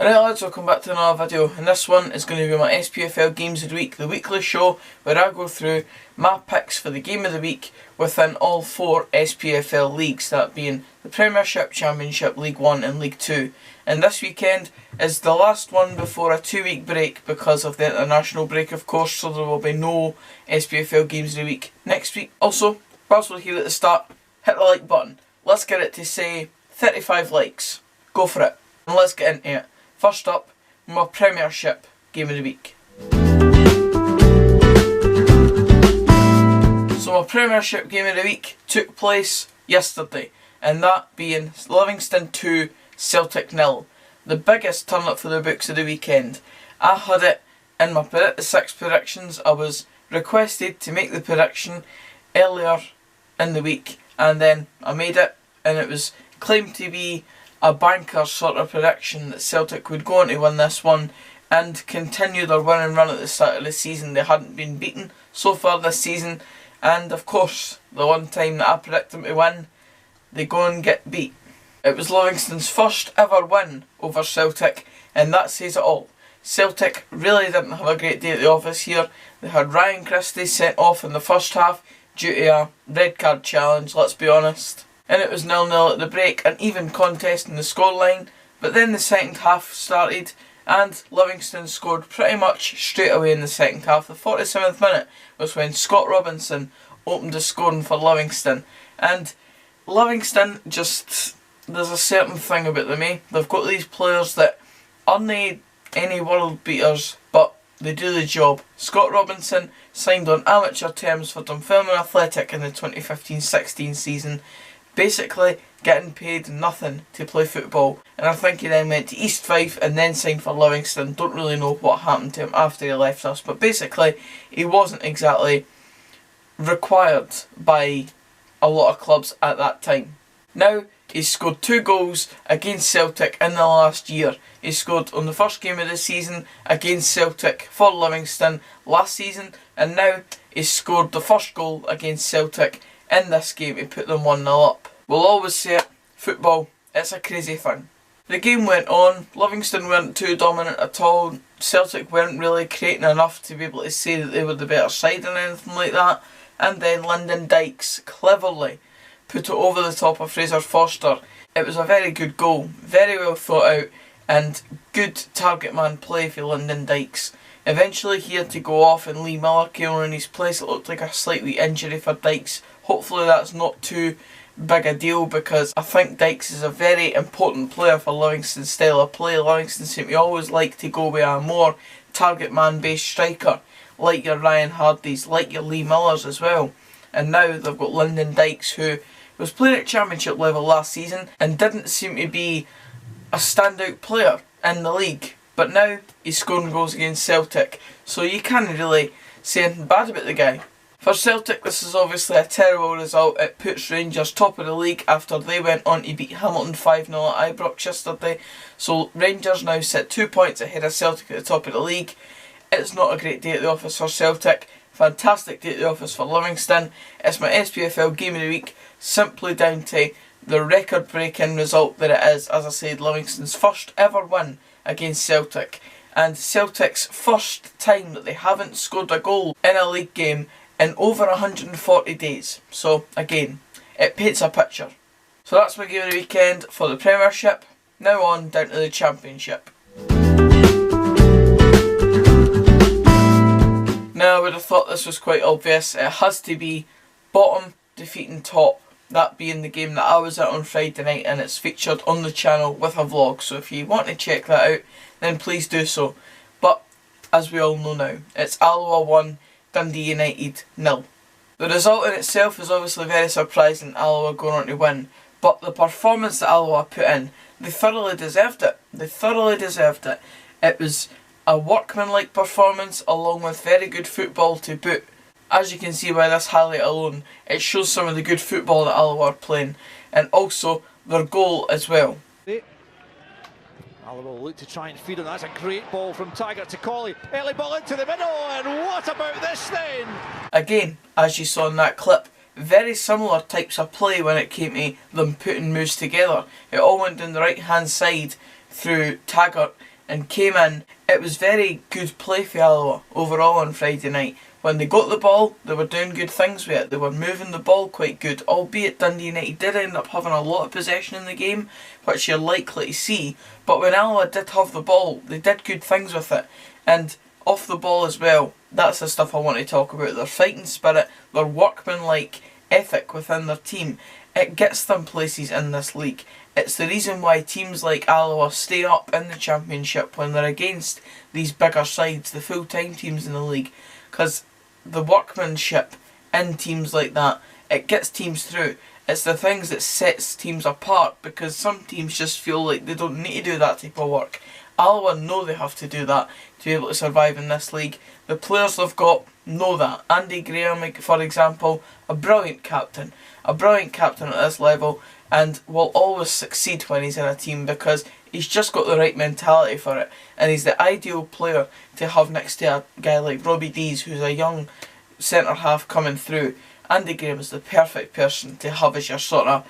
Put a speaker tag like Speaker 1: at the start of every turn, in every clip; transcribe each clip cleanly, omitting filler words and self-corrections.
Speaker 1: Alright lads, welcome back to another video, and this one is going to be my SPFL Games of the Week, the weekly show where I go through my picks for the game of the week within all 4 SPFL leagues, that being the Premiership, Championship, League 1 and League 2. And this weekend is the last one before a 2-week break because of the international break, of course, so there will be no SPFL Games of the Week next week. Also, whilst we're here at the start, hit the like button. Let's get it to say 35 likes. Go for it. And let's get into it. First up, my Premiership Game of the Week. So my Premiership Game of the Week took place yesterday, and that being Livingston 2, Celtic 0. The biggest turn up for the books of the weekend. I had it in my Predict the 6 predictions. I was requested to make the prediction earlier in the week, and then I made it, and it was claimed to be a banker sort of prediction that Celtic would go on to win this one and continue their winning run at the start of the season. They hadn't been beaten so far this season, and of course the one time that I predict them to win, they go and get beat. It was Livingston's first ever win over Celtic, and that says it all. Celtic really didn't have a great day at the office here. They had Ryan Christie sent off in the first half due to a red card challenge, let's be honest. And it was 0-0 at the break, an even contest in the scoreline. But then the second half started and Livingston scored pretty much straight away in the second half. The 47th minute was when Scott Robinson opened the scoring for Livingston. And Livingston just, there's a certain thing about them, eh? They've got these players that aren't any world beaters, but they do the job. Scott Robinson signed on amateur terms for Dunfermline Athletic in the 2015-16 season, basically getting paid nothing to play football, and I think he then went to East Fife and then signed for Livingston. Don't really know what happened to him after he left us, but basically he wasn't exactly required by a lot of clubs at that time. Now he's scored 2 goals against Celtic in the last year. He scored on the first game of the season against Celtic for Livingston last season, and now he's scored the first goal against Celtic in this game to put them 1-0 up. We'll always say it, football, it's a crazy thing. The game went on, Livingston weren't too dominant at all, Celtic weren't really creating enough to be able to say that they were the better side or anything like that, and then Lyndon Dykes cleverly put it over the top of Fraser Forster. It was a very good goal, very well thought out, and good target man play for Lyndon Dykes. Eventually he had to go off and Lee Miller came on in his place. It looked like a slight wee injury for Dykes. Hopefully that's not too big a deal, because I think Dykes is a very important player for Livingston's style of play. Livingston seem to always like to go with a more target man based striker, like your Ryan Hardys, like your Lee Millers as well. And now they've got Lyndon Dykes, who was playing at championship level last season and didn't seem to be a standout player in the league, but now he's scoring goals against Celtic, so you can't really say anything bad about the guy. For Celtic, this is obviously a terrible result. It puts Rangers top of the league after they went on to beat Hamilton 5-0 at Ibrox yesterday. So Rangers now sit 2 points ahead of Celtic at the top of the league. It's not a great day at the office for Celtic. Fantastic day at the office for Livingston. It's my SPFL Game of the Week, simply down to the record-breaking result that it is. As I said, Livingston's first ever win against Celtic, and Celtic's first time that they haven't scored a goal in a league game in over 140 days. So again, it paints a picture. So that's my game of the weekend for the Premiership. Now on down to the Championship. Now I would have thought this was quite obvious. It has to be bottom defeating top. That being the game that I was at on Friday night, and it's featured on the channel with a vlog. So if you want to check that out, then please do so. But as we all know now, it's Alloa 1, Dundee United 0. The result in itself is obviously very surprising, Alloa going on to win, but the performance that Alloa put in, they thoroughly deserved it. They thoroughly deserved it. It was a workmanlike performance along with very good football to boot. As you can see by this highlight alone, it shows some of the good football that Alloa are playing, and also their goal as well.
Speaker 2: Alloa will look to try and feed him. That's a great ball from Taggart to Colley. Early ball into the middle, and what about this then? Again,
Speaker 1: as you saw in that clip, very similar types of play when it came to them putting moves together. It all went down the right hand side through Taggart and came in. It was very good play for Alloa overall on Friday night. When they got the ball, they were doing good things with it. They were moving the ball quite good, albeit Dundee United did end up having a lot of possession in the game, which you're likely to see. But when Alloa did have the ball, they did good things with it. And off the ball as well, that's the stuff I want to talk about. Their fighting spirit, their workmanlike ethic within their team. It gets them places in this league. It's the reason why teams like Alloa stay up in the Championship when they're against these bigger sides, the full-time teams in the league. Because the workmanship in teams like that, it gets teams through. It's the things that sets teams apart, because some teams just feel like they don't need to do that type of work. Alloa know they have to do that to be able to survive in this league. The players they've got know that. Andy Graham, for example, a brilliant captain at this level, and will always succeed when he's in a team because he's just got the right mentality for it, and he's the ideal player to have next to a guy like Robbie Dees, who's a young centre half coming through. Andy Graham is the perfect person to have as your sort of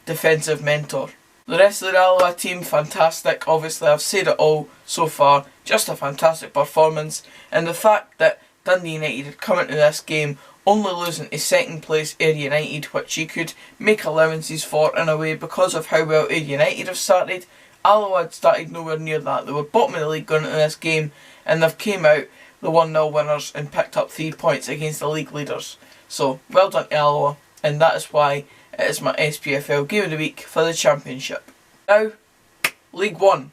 Speaker 1: defensive mentor. The rest of the Alloa team, fantastic. Obviously, I've said it all so far. Just a fantastic performance, and the fact that Dundee United had come into this game only losing to second place Ayr United, which you could make allowances for in a way because of how well Ayr United have started. Alloa had started nowhere near that. They were bottom of the league going into this game, and they've came out the 1-0 winners and picked up 3 points against the league leaders. So, well done to Alloa, and that is why it is my SPFL Game of the Week for the Championship. Now, League 1.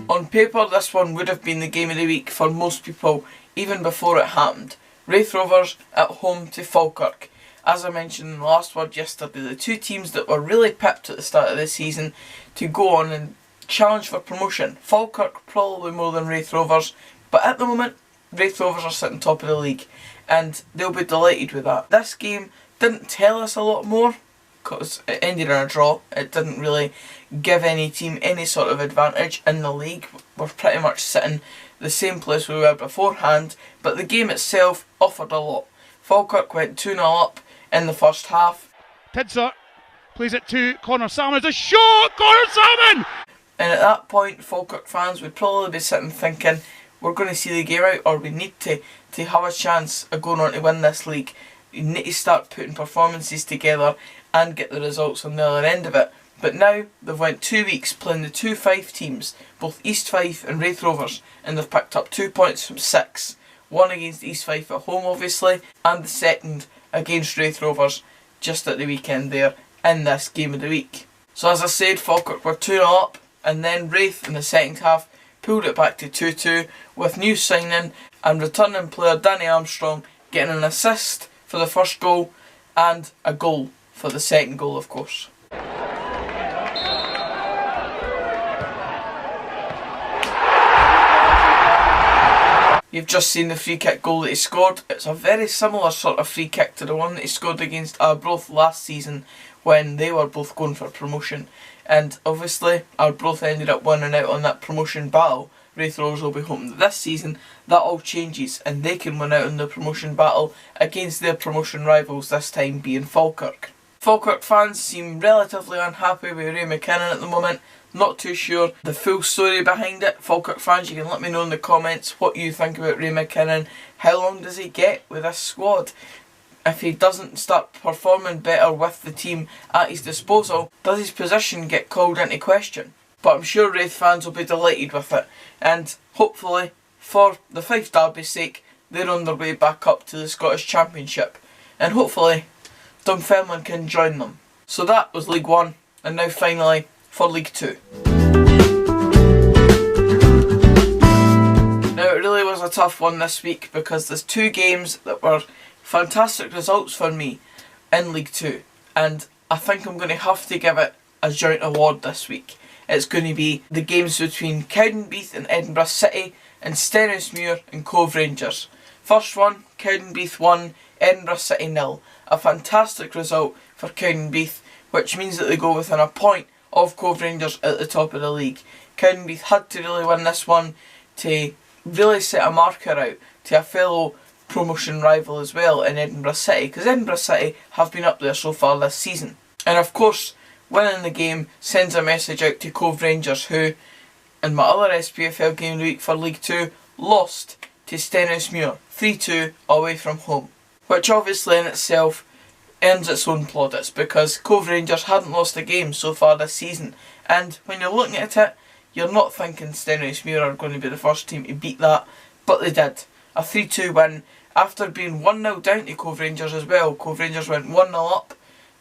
Speaker 1: On paper, this one would have been the Game of the Week for most people, even before it happened. Raith Rovers at home to Falkirk. As I mentioned in the last word yesterday, the two teams that were really pipped at the start of the season to go on and challenge for promotion. Falkirk probably more than Raith Rovers, but at the moment, Raith Rovers are sitting top of the league, and they'll be delighted with that. This game didn't tell us a lot more, because it ended in a draw. It didn't really give any team any sort of advantage in the league. We're pretty much sitting the same place we were beforehand, but the game itself offered a lot. Falkirk went 2-0 up in the first half.
Speaker 3: Tidser plays it to Connor Salmon. It's a shot! Connor Salmon!
Speaker 1: And at that point, Falkirk fans would probably be sitting thinking, we're going to see the game out, or we need to have a chance of going on to win this league. You need to start putting performances together and get the results on the other end of it. But now they've went 2 weeks playing the two Fife teams, both East Fife and Raith Rovers, and they've picked up 2 points from 6. One against East Fife at home obviously, and the second against Raith Rovers just at the weekend there in this Game of the Week. So as I said, Falkirk were 2-0 up, and then Raith in the second half pulled it back to 2-2 with new signing and returning player Danny Armstrong getting an assist for the first goal and a goal for the second goal, of course. You've just seen the free kick goal that he scored. It's a very similar sort of free kick to the one that he scored against Arbroath last season when they were both going for promotion. And obviously Arbroath ended up winning out on that promotion battle. Raith Rovers will be hoping that this season that all changes and they can win out in the promotion battle against their promotion rivals, this time being Falkirk. Falkirk fans seem relatively unhappy with Ray McKinnon at the moment. Not too sure the full story behind it. Falkirk fans, you can let me know in the comments what you think about Ray McKinnon. How long does he get with this squad? If he doesn't start performing better with the team at his disposal, does his position get called into question? But I'm sure Raith fans will be delighted with it, and hopefully, for the Fife Derby's sake, they're on their way back up to the Scottish Championship, and hopefully Dunfermline can join them. So that was League 1, and now finally for League 2. Now it really was a tough one this week because there's 2 games that were fantastic results for me in League 2, and I think I'm going to have to give it a joint award this week. It's going to be the games between Cowdenbeath and Edinburgh City and Stenhousemuir and Cove Rangers. First one, Cowdenbeath 1, Edinburgh City 0. A fantastic result for Cowdenbeath, which means that they go within a point of Cove Rangers at the top of the league. Cowdenbeath had to really win this one to really set a marker out to a fellow promotion rival as well in Edinburgh City, because Edinburgh City have been up there so far this season. And of course, winning the game sends a message out to Cove Rangers, who, in my other SPFL game of the week for League 2, lost to Stenhousemuir 3-2 away from home. Which obviously in itself earns its own plaudits, because Cove Rangers hadn't lost a game so far this season, and when you're looking at it, you're not thinking Stenhousemuir are going to be the first team to beat that, but they did. A 3-2 win after being 1-0 down to Cove Rangers as well. Cove Rangers went 1-0 up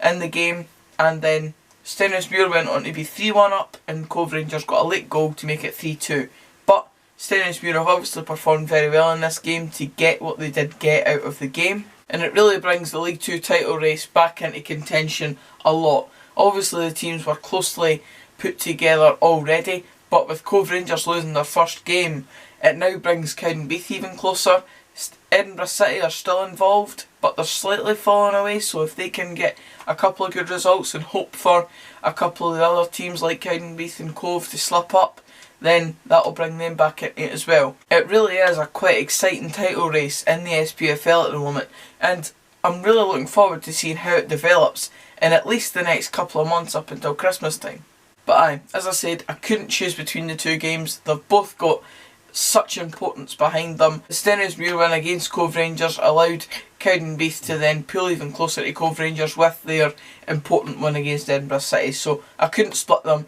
Speaker 1: in the game, and then Stenhousemuir went on to be 3-1 up, and Cove Rangers got a late goal to make it 3-2. But Stenhousemuir have obviously performed very well in this game to get what they did get out of the game, and it really brings the League 2 title race back into contention a lot. Obviously the teams were closely put together already, but with Cove Rangers losing their first game, it now brings Cowdenbeath even closer. Edinburgh City are still involved, but they're slightly falling away, so if they can get a couple of good results and hope for a couple of the other teams like Cowdenbeath and Cove to slip up, then that'll bring them back into it as well. It really is a quite exciting title race in the SPFL at the moment, and I'm really looking forward to seeing how it develops in at least the next couple of months up until Christmas time. But aye, as I said, I couldn't choose between the two games. They've both got such importance behind them. The Stenhousemuir win against Cove Rangers allowed Cowdenbeath to then pull even closer to Cove Rangers with their important win against Edinburgh City, so I couldn't split them.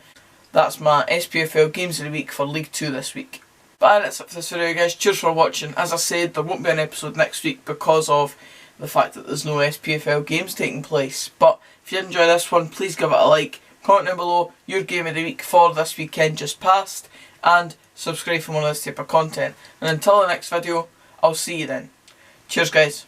Speaker 1: That's my SPFL Games of the Week for League 2 this week. But aye, that's it for this video guys. Cheers for watching. As I said, there won't be an episode next week because of the fact that there's no SPFL games taking place. But if you enjoy this one, please give it a like. Comment down below your game of the week for this weekend just past, and subscribe for more of this type of content. And until the next video, I'll see you then. Cheers guys.